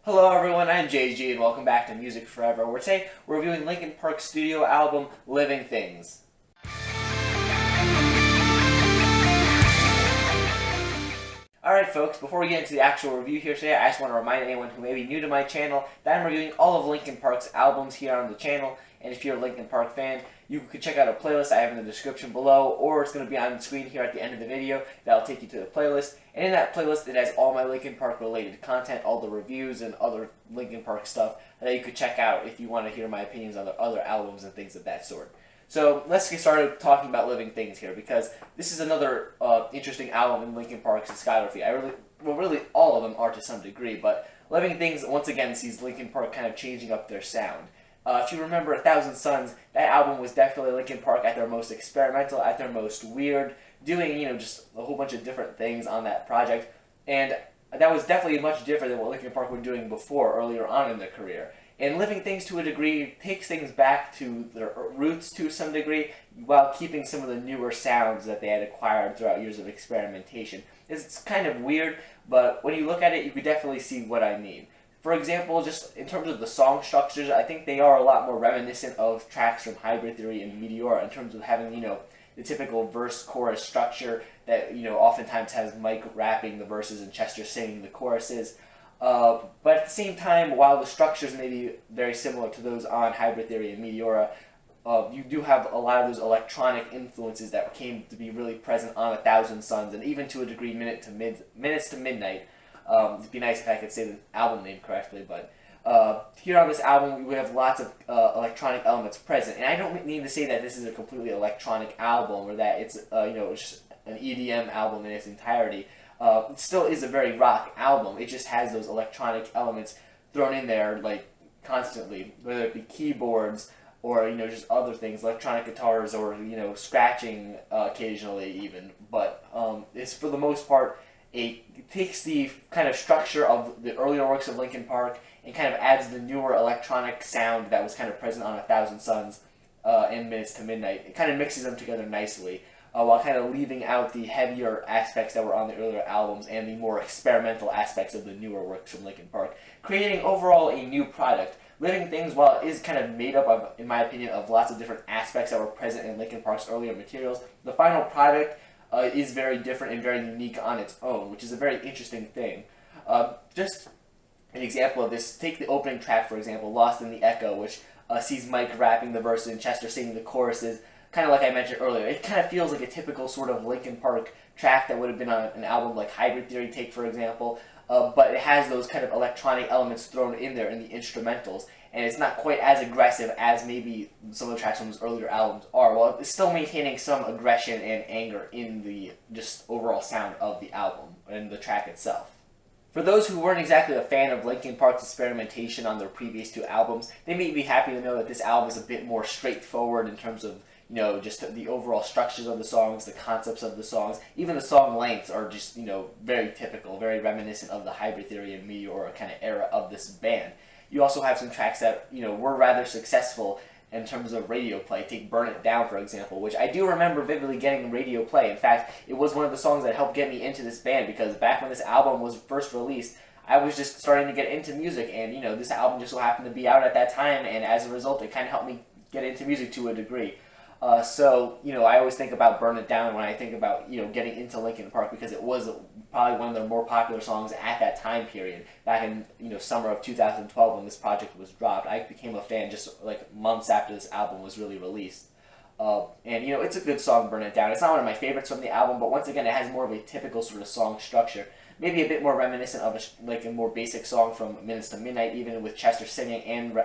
Hello everyone, I'm JG and welcome back to Music Forever, where today we're reviewing Linkin Park's studio album, Living Things. Alright folks, before we get into the actual review here today, I just want to remind anyone who may be new to my channel that I'm reviewing all of Linkin Park's albums here on the channel, and if you're a Linkin Park fan, you can check out a playlist I have in the description below, or it's going to be on the screen here at the end of the video. That'll take you to the playlist, and in that playlist it has all my Linkin Park related content, all the reviews and other Linkin Park stuff that you could check out if you want to hear my opinions on the other albums and things of that sort. So let's get started talking about Living Things here, because this is another interesting album in Linkin Park's discography. Really all of them are to some degree, but Living Things once again sees Linkin Park kind of changing up their sound. If you remember 1,000 Suns, that album was definitely Linkin Park at their most experimental, at their most weird, doing, just a whole bunch of different things on that project. And that was definitely much different than what Linkin Park were doing before, earlier on in their career. And Living Things, to a degree, takes things back to their roots to some degree, while keeping some of the newer sounds that they had acquired throughout years of experimentation. It's kind of weird, but when you look at it, you could definitely see what I mean. For example, just in terms of the song structures, I think they are a lot more reminiscent of tracks from Hybrid Theory and Meteora in terms of having, the typical verse-chorus structure that, oftentimes has Mike rapping the verses and Chester singing the choruses. But at the same time, while the structures may be very similar to those on Hybrid Theory and Meteora, you do have a lot of those electronic influences that came to be really present on 1,000 Suns, and even to a degree Minutes to Midnight. It'd be nice if I could say the album name correctly, but here on this album we have lots of electronic elements present, and I don't mean to say that this is a completely electronic album or that it's just an EDM album in its entirety. It still is a very rock album. It just has those electronic elements thrown in there like constantly, whether it be keyboards or just other things, electronic guitars or scratching occasionally even. But it's for the most part. It takes the kind of structure of the earlier works of Linkin Park and kind of adds the newer electronic sound that was kind of present on 1,000 Suns and Minutes to Midnight. It kind of mixes them together nicely, while kind of leaving out the heavier aspects that were on the earlier albums and the more experimental aspects of the newer works from Linkin Park, creating overall a new product. Living Things, while it is kind of made up of, in my opinion, of lots of different aspects that were present in Linkin Park's earlier materials, the final product is very different and very unique on its own, which is a very interesting thing. Just an example of this, take the opening track, for example, Lost in the Echo, which sees Mike rapping the verses and Chester singing the choruses, kind of like I mentioned earlier. It kind of feels like a typical sort of Linkin Park track that would have been on an album like Hybrid Theory, take for example, but it has those kind of electronic elements thrown in there in the instrumentals, and it's not quite as aggressive as maybe some of the tracks from those earlier albums are, while it's still maintaining some aggression and anger in the just overall sound of the album and the track itself. For those who weren't exactly a fan of Linkin Park's experimentation on their previous two albums, they may be happy to know that this album is a bit more straightforward in terms of just the overall structures of the songs, the concepts of the songs. Even the song lengths are just, very typical, very reminiscent of the Hybrid Theory and Meteora kind of era of this band. You also have some tracks that, were rather successful in terms of radio play. Take Burn It Down, for example, which I do remember vividly getting radio play. In fact, it was one of the songs that helped get me into this band, because back when this album was first released, I was just starting to get into music, and, this album just so happened to be out at that time, and as a result, it kind of helped me get into music to a degree. So, I always think about Burn It Down when I think about, getting into Linkin Park, because it was probably one of their more popular songs at that time period, back in, summer of 2012 when this project was dropped. I became a fan just, like, months after this album was really released. And, it's a good song, Burn It Down. It's not one of my favorites from the album, but once again, it has more of a typical sort of song structure. Maybe a bit more reminiscent of, a more basic song from Minutes to Midnight, even with Chester singing and,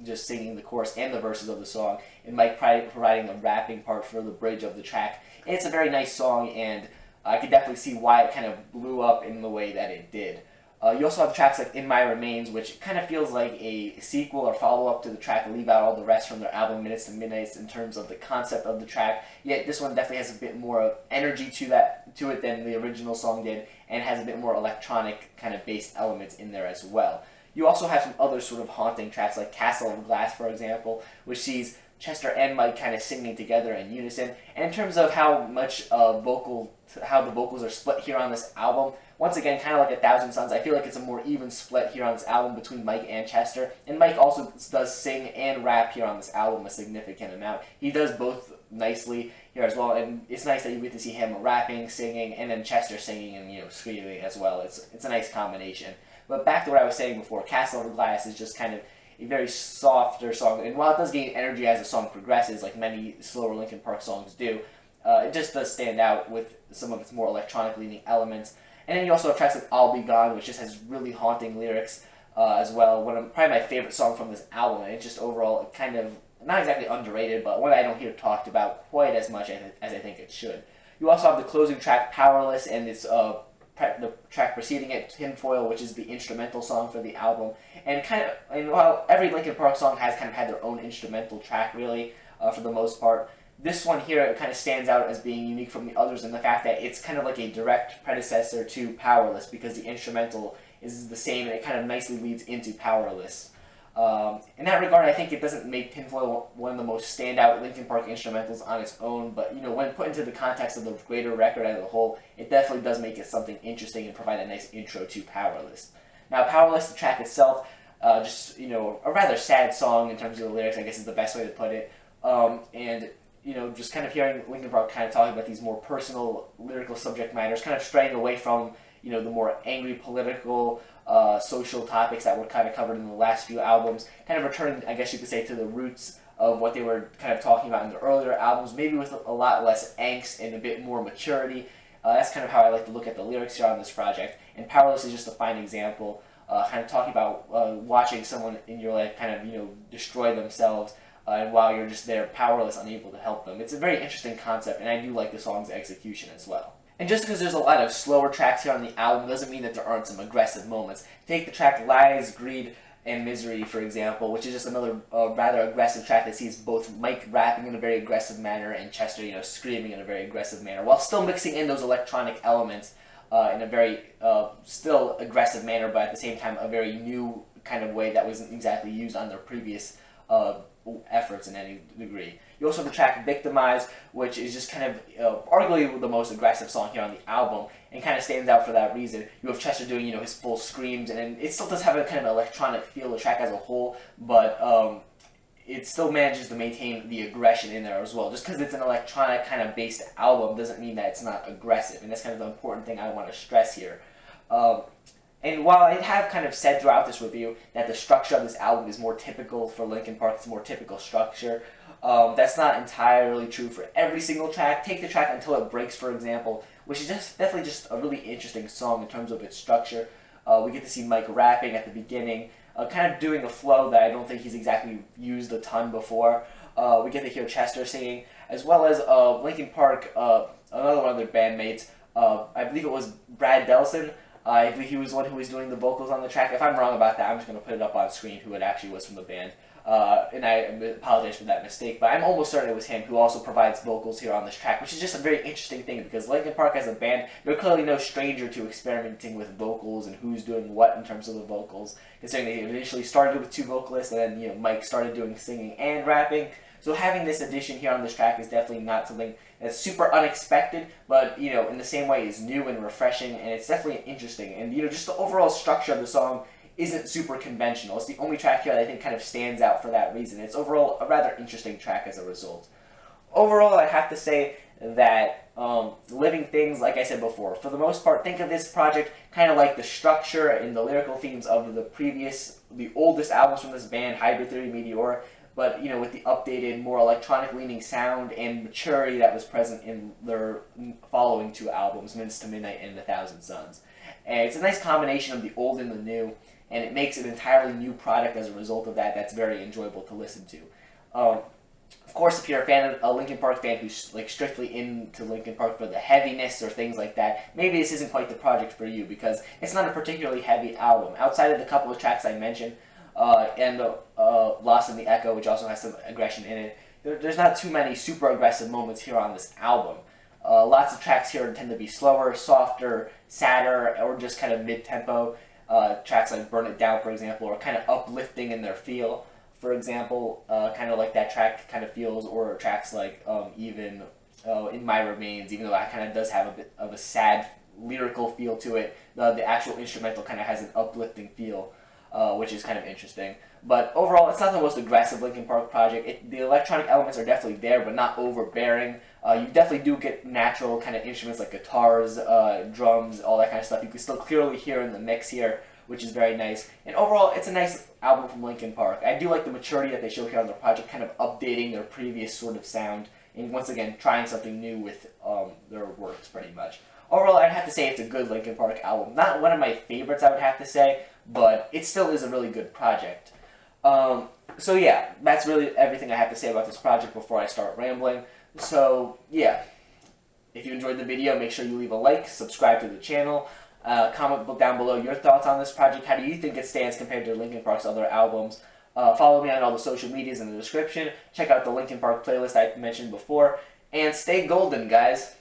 just singing the chorus and the verses of the song, and Mike providing a rapping part for the bridge of the track. And it's a very nice song, and I could definitely see why it kind of blew up in the way that it did. You also have tracks like In My Remains, which kind of feels like a sequel or follow-up to the track Leave Out All the Rest from their album Minutes to Midnight in terms of the concept of the track, yet this one definitely has a bit more energy to it than the original song did, and has a bit more electronic kind of based elements in there as well. You also have some other sort of haunting tracks like Castle of Glass, for example, which sees Chester and Mike kind of singing together in unison. And in terms of how much how the vocals are split here on this album, once again, kind of like 1,000 Suns, I feel like it's a more even split here on this album between Mike and Chester. And Mike also does sing and rap here on this album a significant amount. He does both nicely here as well, and it's nice that you get to see him rapping, singing, and then Chester singing and, you know, screaming as well. It's a nice combination. But back to what I was saying before, Castle Over Glass is just kind of a very softer song, and while it does gain energy as the song progresses, like many slower Linkin Park songs do, it just does stand out with some of its more electronic-leaning elements. And then you also have tracks like I'll Be Gone, which just has really haunting lyrics as well. Probably my favorite song from this album, and it's just overall kind of, not exactly underrated, but one I don't hear talked about quite as much as I think it should. You also have the closing track, Powerless, and its the track preceding it, Tinfoil, which is the instrumental song for the album. And while every Linkin Park song has kind of had their own instrumental track, really, for the most part, this one here, it kind of stands out as being unique from the others in the fact that it's kind of like a direct predecessor to Powerless, because the instrumental is the same and it kind of nicely leads into Powerless. In that regard, I think it doesn't make Tinfoil one of the most standout Linkin Park instrumentals on its own, but, you know, when put into the context of the greater record as a whole, it definitely does make it something interesting and provide a nice intro to Powerless. Now, Powerless, the track itself, just, you know, a rather sad song in terms of the lyrics, I guess is the best way to put it, and, you know, just kind of hearing Linkin Park kind of talking about these more personal lyrical subject matters, kind of straying away from, you know, the more angry political, social topics that were kind of covered in the last few albums, kind of returning, I guess you could say, to the roots of what they were kind of talking about in the earlier albums, maybe with a lot less angst and a bit more maturity. That's kind of how I like to look at the lyrics here on this project, and Powerless is just a fine example, kind of talking about watching someone in your life kind of, you know, destroy themselves, and while you're just there, powerless, unable to help them. It's a very interesting concept, and I do like the song's execution as well. And just because there's a lot of slower tracks here on the album doesn't mean that there aren't some aggressive moments. Take the track Lies, Greed, and Misery, for example, which is just another rather aggressive track that sees both Mike rapping in a very aggressive manner and Chester, you know, screaming in a very aggressive manner, while still mixing in those electronic elements in a very still aggressive manner, but at the same time a very new kind of way that wasn't exactly used on their previous efforts in any degree. You also have the track Victimize, which is just kind of arguably the most aggressive song here on the album, and kind of stands out for that reason. You have Chester doing, you know, his full screams, and it still does have a kind of electronic feel, the track as a whole, but it still manages to maintain the aggression in there as well. Just because it's an electronic kind of based album doesn't mean that it's not aggressive, and that's kind of the important thing I want to stress here. And while I have kind of said throughout this review that the structure of this album is more typical for Linkin Park, it's a more typical structure, that's not entirely true for every single track. Take the track Until It Breaks, for example, which is definitely just a really interesting song in terms of its structure. We get to see Mike rapping at the beginning, kind of doing a flow that I don't think he's exactly used a ton before. We get to hear Chester singing, as well as Linkin Park, another one of their bandmates, I believe it was Brad Delson. I believe he was the one who was doing the vocals on the track. If I'm wrong about that, I'm just going to put it up on screen who it actually was from the band. And I apologize for that mistake, but I'm almost certain it was him who also provides vocals here on this track, which is just a very interesting thing because Linkin Park as a band, they're clearly no stranger to experimenting with vocals and who's doing what in terms of the vocals, considering they initially started with two vocalists and then, you know, Mike started doing singing and rapping. So having this addition here on this track is definitely not something that's super unexpected, but, you know, in the same way is new and refreshing, and it's definitely interesting. And, you know, just the overall structure of the song isn't super conventional. It's the only track here that I think kind of stands out for that reason. It's overall a rather interesting track as a result. Overall, I have to say that Living Things, like I said before, for the most part, think of this project kind of like the structure and the lyrical themes of the oldest albums from this band, Hybrid Theory, Meteor, but, you know, with the updated, more electronic-leaning sound and maturity that was present in their following two albums, Minutes to Midnight and 1,000 Suns. And it's a nice combination of the old and the new, and it makes an entirely new product as a result of that that's very enjoyable to listen to. Of course, if you're a Linkin Park fan who's like strictly into Linkin Park for the heaviness or things like that, maybe this isn't quite the project for you because it's not a particularly heavy album. Outside of the couple of tracks I mentioned, and Lost in the Echo, which also has some aggression in it, there's not too many super aggressive moments here on this album. Lots of tracks here tend to be slower, softer, sadder, or just kind of mid-tempo. Tracks like Burn It Down, for example, are kind of uplifting in their feel, for example, kind of like that track kind of feels, or tracks like even In My Remains, even though that kind of does have a bit of a sad lyrical feel to it. The actual instrumental kind of has an uplifting feel, which is kind of interesting. But overall, it's not the most aggressive Linkin Park project. The electronic elements are definitely there, but not overbearing. You definitely do get natural kind of instruments like guitars, drums, all that kind of stuff. You can still clearly hear in the mix here, which is very nice. And overall, it's a nice album from Linkin Park. I do like the maturity that they show here on their project, kind of updating their previous sort of sound, and once again, trying something new with their works, pretty much. Overall, I'd have to say it's a good Linkin Park album. Not one of my favorites, I would have to say, but it still is a really good project. So yeah, that's really everything I have to say about this project before I start rambling. So yeah, if you enjoyed the video, make sure you leave a like, subscribe to the channel, comment down below your thoughts on this project. How do you think it stands compared to Linkin Park's other albums? Follow me on all the social medias in the description. Check out the Linkin Park playlist I mentioned before. And stay golden, guys.